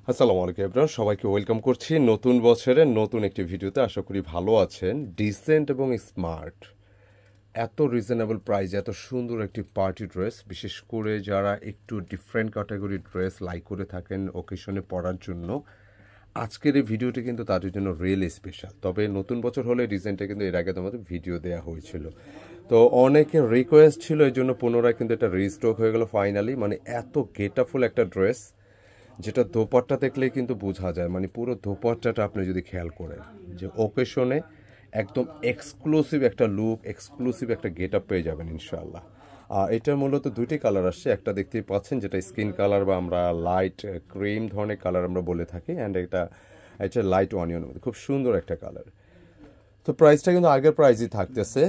আসসালামু আলাইকুম এভরিওয়ান, সবাইকে ওয়েলকাম করছি নতুন বছরের নতুন একটি ভিডিওতে। আশা করি ভালো আছেন। ডিসেন্ট এবং স্মার্ট, এত রিজনেবল প্রাইস, এত সুন্দর একটি পার্টি ড্রেস, বিশেষ করে যারা একটু ডিফারেন্ট ক্যাটাগরির ড্রেস লাইক করে থাকেন ওকেশনে পরার জন্য, আজকের এই ভিডিওটি কিন্তু তাদের জন্য রিয়েলি স্পেশাল। তবে নতুন বছর হলে ডিজাইনটা কিন্তু এর আগে তোমাদের ভিডিও দেওয়া হয়েছিল, তো অনেকের রিকোয়েস্ট ছিল, এই জন্য পুনরায় কিন্তু এটা রিস্টক হয়ে গেল ফাইনালি। মানে এত গেটআপফুল একটা ড্রেস, যেটা দোপাট্টা দেখলেই কিন্তু বোঝা যায়, মানে পুরো দোপাট্টাটা আপনি যদি খেয়াল করেন যে ওকেশনে একদম এক্সক্লুসিভ একটা লুক, এক্সক্লুসিভ একটা গেট আপ পেয়ে যাবেন ইনশাআল্লাহ। আর এটার মূলত দুইটি কালার আসছে, একটা দেখতেই পাচ্ছেন যেটা স্কিন কালার বা আমরা লাইট ক্রিম ধরনের কালার আমরা বলে থাকি, অ্যান্ড এটা লাইট অনিয়নের মধ্যে খুব সুন্দর একটা কালার। তো প্রাইসটা কিন্তু আগের প্রাইসই থাকতেছে,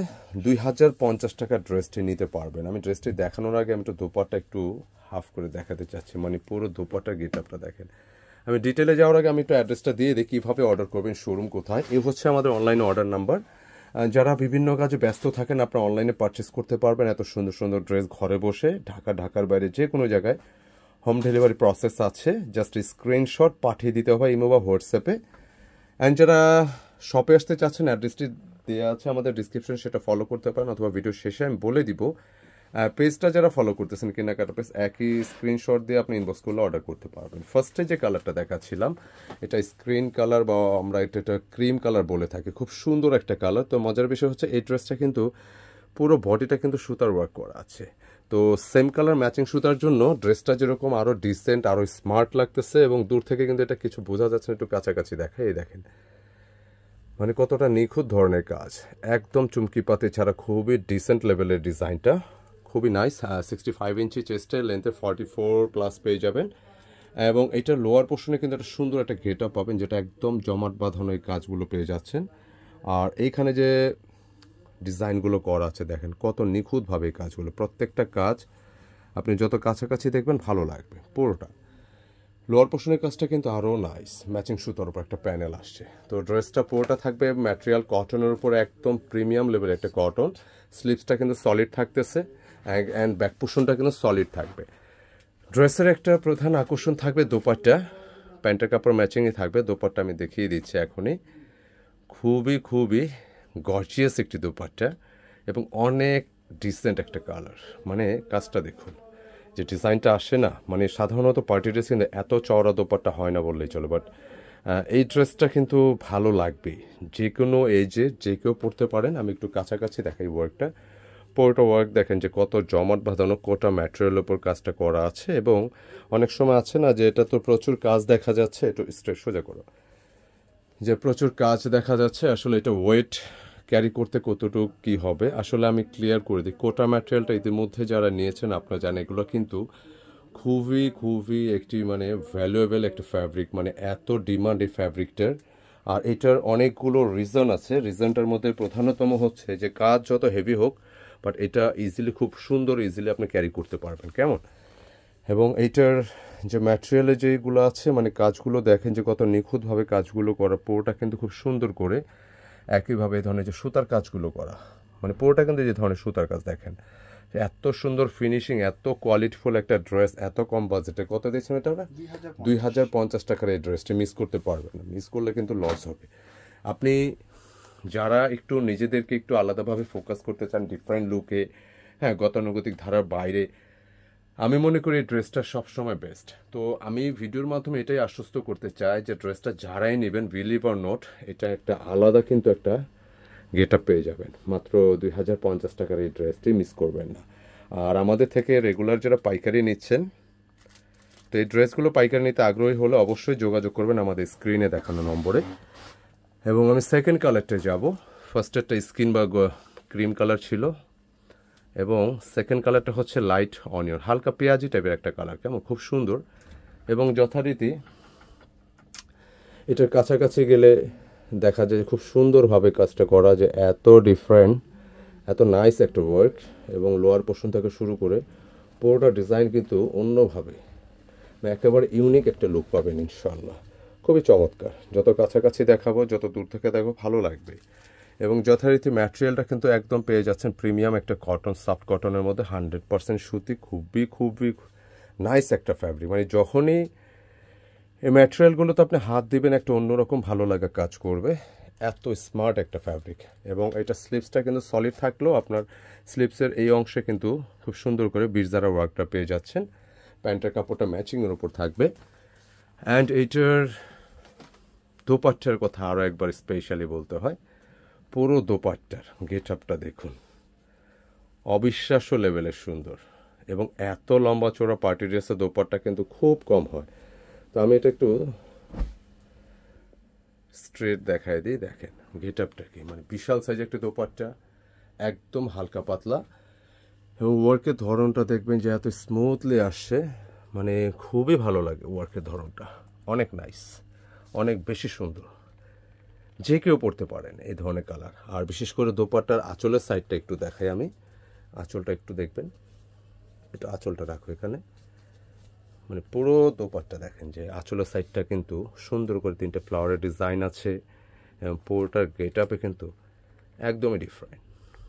2050 টাকার ড্রেসটি নিতে পারবেন। আমি ড্রেসটি দেখানোর আগে আমি একটু দোপাট্টা একটু হাফ করে দেখাতে চাচ্ছি, মানে পুরো দোপাট্টার গেট আপটা দেখেন। আমি ডিটেলে যাওয়ার আগে আমি একটু অ্যাড্রেসটা দিয়ে দিই কীভাবে অর্ডার করবেন, শোরুম কোথায়। এই হচ্ছে আমাদের অনলাইনে অর্ডার নাম্বার। যারা বিভিন্ন কাজে ব্যস্ত থাকেন আপনারা অনলাইনে পারচেস করতে পারবেন এত সুন্দর সুন্দর ড্রেস ঘরে বসে, ঢাকার বাইরে যে কোনো জায়গায় হোম ডেলিভারি প্রসেস আছে। জাস্ট স্ক্রিনশট পাঠিয়ে দিতে হবে ইমো বা হোয়াটসঅ্যাপে। অ্যান্ড যারা শপে আসতে চাচ্ছেন, অ্যাড্রেসটি দেওয়া আছে আমাদের ডিসক্রিপশন, সেটা ফলো করতে পারেন, অথবা ভিডিও শেষে আমি বলে দিব। পেজটা যারা ফলো করতেছেন কেনাকাটা পেজ, একই স্ক্রিনশট দিয়ে আপনি ইনবক্স করলে অর্ডার করতে পারবেন। ফার্স্টে যে কালারটা দেখাচ্ছিলাম এটা স্ক্রিন কালার বা আমরা এটা ক্রিম কালার বলে থাকি, খুব সুন্দর একটা কালার। তো মজার বিষয় হচ্ছে এই ড্রেসটা কিন্তু পুরো বডিটা কিন্তু সুতার ওয়ার্ক করা আছে। তো সেম কালার ম্যাচিং সুতার জন্য ড্রেসটা যেরকম আরও ডিসেন্ট, আরও স্মার্ট লাগতেছে, এবং দূর থেকে কিন্তু এটা কিছু বোঝা যাচ্ছে না, একটু কাছাকাছি দেখা, এই দেখেন মানে কতটা নিখুঁত ধরনের কাজ, একদম চুমকি পাতি ছাড়া খুবই ডিসেন্ট লেভেলের ডিজাইনটা, খুবই নাইস। 65 ইঞ্চি চেস্টে, লেন্থে 44+ পেয়ে যাবেন। এবং এটার লোয়ার পোর্শনে কিন্তু একটা সুন্দর একটা গেট আপ পাবেন, যেটা একদম জমাট বাঁধানো এই কাজগুলো পেয়ে যাচ্ছেন। আর এইখানে যে ডিজাইনগুলো করা আছে দেখেন কত নিখুঁতভাবে এই কাজগুলো, প্রত্যেকটা কাজ আপনি যত কাছাকাছি দেখবেন ভালো লাগবে পুরোটা। লোয়ার পোর্শনের কাজটা কিন্তু আরও নাইস, ম্যাচিং সুতোর উপর একটা প্যানেল আসছে। তো ড্রেসটা পুরোটা থাকবে ম্যাটেরিয়াল কটনের উপর, একদম প্রিমিয়াম লেভেল একটা কটন। স্লিভসটা কিন্তু সলিড থাকতেছে, অ্যান্ড ব্যাক পোর্শনটা কিন্তু সলিড থাকবে। ড্রেসের একটা প্রধান আকর্ষণ থাকবে দোপাট্টা, প্যান্টের কাপড় ম্যাচিংই থাকবে। দোপাট্টা আমি দেখিয়ে দিচ্ছি এখনই, খুবই খুবই গর্জিয়াস একটি দোপাট্টা, এবং অনেক ডিসেন্ট একটা কালার। মানে কাজটা দেখুন, যে ডিজাইনটা আসে না, মানে সাধারণত পার্টি ড্রেস কিন্তু এত চওড়া দোপাট্টা হয় না বললেই চলে, বাট এই ড্রেসটা কিন্তু ভালো লাগবে, যে কোনো এজে যে কেউ পরতে পারেন। আমি একটু কাছাকাছি দেখাই ওয়ার্কটা, পুরোটা ওয়ার্ক দেখেন যে কত জমাট বাঁধানো, কোটা ম্যাটেরিয়ালের উপর কাজটা করা আছে। এবং অনেক সময় আছে না যে এটা তো প্রচুর কাজ দেখা যাচ্ছে, একটু স্ট্রেট সোজা করো, যে প্রচুর কাজ দেখা যাচ্ছে, আসলে এটা ওয়েট ক্যারি করতে কতটুকু কী হবে। আসলে আমি ক্লিয়ার করে দিই, কোটা ম্যাটেরিয়ালটা ইতিমধ্যে যারা নিয়েছেন আপনারা জানেন এগুলো কিন্তু খুবই খুবই একটি মানে ভ্যালুয়েবল একটা ফ্যাব্রিক, মানে এত ডিমান্ড এই ফ্যাব্রিকটার। আর এটার অনেকগুলো রিজন আছে, রিজনটার মধ্যে প্রধানতম হচ্ছে যে কাজ যত হেভি হোক, বাট এটা ইজিলি, খুব সুন্দর ইজিলি আপনি ক্যারি করতে পারবেন, কেমন। এবং এইটার যে ম্যাটেরিয়ালে যেগুলো আছে, মানে কাজগুলো দেখেন যে কত নিখুঁতভাবে কাজগুলো করা, পুরোটা কিন্তু খুব সুন্দর করে একইভাবে এই ধরনের যে সুতার কাজগুলো করা, মানে পুরোটা কিন্তু যে ধরনের সুতার কাজ দেখেন, এত সুন্দর ফিনিশিং, এত কোয়ালিটিফুল একটা ড্রেস, এত কম বাজেটে। কত দিয়েছেন এটা? 2050 টাকার এই ড্রেসটি মিস করতে পারবেন না, মিস করলে কিন্তু লস হবে। আপনি যারা একটু নিজেদেরকে একটু আলাদাভাবে ফোকাস করতে চান ডিফারেন্ট লুকে, হ্যাঁ, গতানুগতিক ধারার বাইরে, আমি মনে করি এই ড্রেসটা সবসময় বেস্ট। তো আমি ভিডিওর মাধ্যমে এটাই আশ্বস্ত করতে চাই যে ড্রেসটা যারাই নেবেন, বিলিভ অর নট, এটা একটা আলাদা কিন্তু একটা গেট আপ পেয়ে যাবেন। মাত্র 2050 টাকার এই ড্রেসটি মিস করবেন না। আর আমাদের থেকে রেগুলার যারা পাইকারি নিচ্ছেন, তো এই ড্রেসগুলো পাইকারি নিতে আগ্রহী হলে অবশ্যই যোগাযোগ করবেন আমাদের স্ক্রিনে দেখানো নম্বরে। এবং আমি সেকেন্ড কালারটা যাব। ফার্স্টেরটা স্কিন বা ক্রিম কালার ছিল, এবং সেকেন্ড কালারটা হচ্ছে লাইট অনিয়ন, হালকা পেঁয়াজি টাইপের একটা কালার, কেমন খুব সুন্দর। এবং যথারীতি এটার কাছাকাছি গেলে দেখা যায় খুব সুন্দরভাবে কাজটা করা, যে এত ডিফারেন্ট, এত নাইস একটা ওয়ার্ক। এবং লোয়ার পোর্শন থেকে শুরু করে পুরোটা ডিজাইন কিন্তু অন্যভাবে, একেবারে ইউনিক একটা লুক পাবেন ইনশাল্লাহ, খুবই চমৎকার। যত কাছাকাছি দেখাবো, যত দূর থেকে দেখবো ভালো লাগবে। এবং যথারীতি ম্যাটেরিয়ালটা কিন্তু একদম পেয়ে যাচ্ছেন প্রিমিয়াম একটা কটন, সফট কটনের মধ্যে 100% সুতি, খুবই খুবই নাইস একটা ফ্যাব্রিক। মানে যখনই এই ম্যাটেরিয়ালগুলোতে আপনি হাত দিবেন একটা অন্যরকম ভালো লাগা কাজ করবে। এত স্মার্ট একটা ফ্যাব্রিক, এবং এটা স্লিপসটা কিন্তু সলিড থাকলেও আপনার স্লিপসের এই অংশে কিন্তু খুব সুন্দর করে বিরজারা ওয়ার্কটা পেয়ে যাচ্ছেন। প্যান্টের কাপড়টা ম্যাচিংয়ের উপর থাকবে। অ্যান্ড এইটার দোপাট্টার কথা আরও একবার স্পেশালি বলতে হয়। পুরো দোপাট্টার গেট আপটা দেখুন, অবিশ্বাস্য লেভেলের সুন্দর। এবং এত লম্বা চওড়া পার্টি ড্রেসের দোপাট্টা কিন্তু খুব কম হয়। তো আমি এটা একটু স্ট্রেট দেখাই দিই। দেখেন গেট আপটা কি, মানে বিশাল সাইজ একটা দোপাট্টা, একদম হালকা পাতলা, এবং ওয়ার্কের ধরনটা দেখবেন যে এত স্মুথলি আসছে, মানে খুবই ভালো লাগে ওয়ার্কের ধরনটা। অনেক নাইস, অনেক বেশি সুন্দর, যে কেউ পড়তে পারেন এই ধরনের কালার। আর বিশেষ করে দোপাট্টার আঁচলের সাইডটা একটু দেখাই আমি। আঁচলটা একটু দেখবেন, একটু আঁচলটা রাখো এখানে। মানে পুরো দোপাট্টা দেখেন যে আঁচলের সাইডটা কিন্তু সুন্দর করে 3টে ফ্লাওয়ারের ডিজাইন আছে, এবং পুরোটার গেট আপে কিন্তু একদমই ডিফারেন্ট,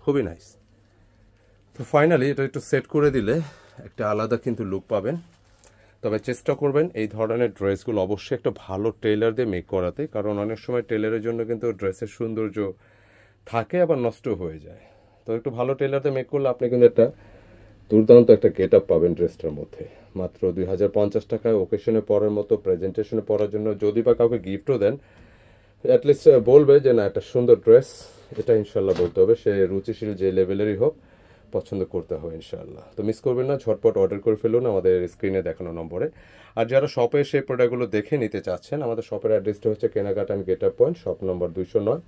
খুবই নাইস। তো ফাইনালি এটা একটু সেট করে দিলে একটা আলাদা কিন্তু লুক পাবেন। তবে চেষ্টা করবেন এই ধরনের ড্রেসগুলো অবশ্যই একটা ভালো টেইলার দিয়ে মেক করাতে, কারণ অনেক সময় টেইলারের জন্য কিন্তু ড্রেসের সৌন্দর্য থাকে আবার নষ্ট হয়ে যায়। তো একটু ভালো টেইলার দিয়ে মেক করলে আপনি কিন্তু একটা দুর্দান্ত একটা গেট আপ পাবেন ড্রেসটার মধ্যে। মাত্র 2050 টাকায় ওকেশনে পরার মতো, প্রেজেন্টেশনে পরার জন্য, যদি বা কাউকে গিফটও দেন, অ্যাটলিস্ট বলবে যে না একটা সুন্দর ড্রেস, এটা ইনশাল্লাহ বলতে হবে। সে রুচিশীল যে লেভেলেরই হোক, পছন্দ করতে হবে ইনশাআল্লাহ। তো মিস করবেন না, ঝটপট অর্ডার করে ফেলুন আমাদের স্ক্রিনে দেখানো নম্বরে। আর যারা শপে সেই প্রোডাক্টগুলো দেখে নিতে চাচ্ছেন, আমাদের শপের অ্যাড্রেসটা হচ্ছে কেনাকাটা and get up point, shop number 209,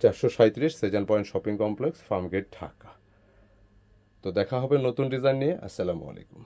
437 Shezan point shopping complex, Farmgate, Dhaka. তো দেখা হবে নতুন ডিজাইন নিয়ে। আসসালামু আলাইকুম।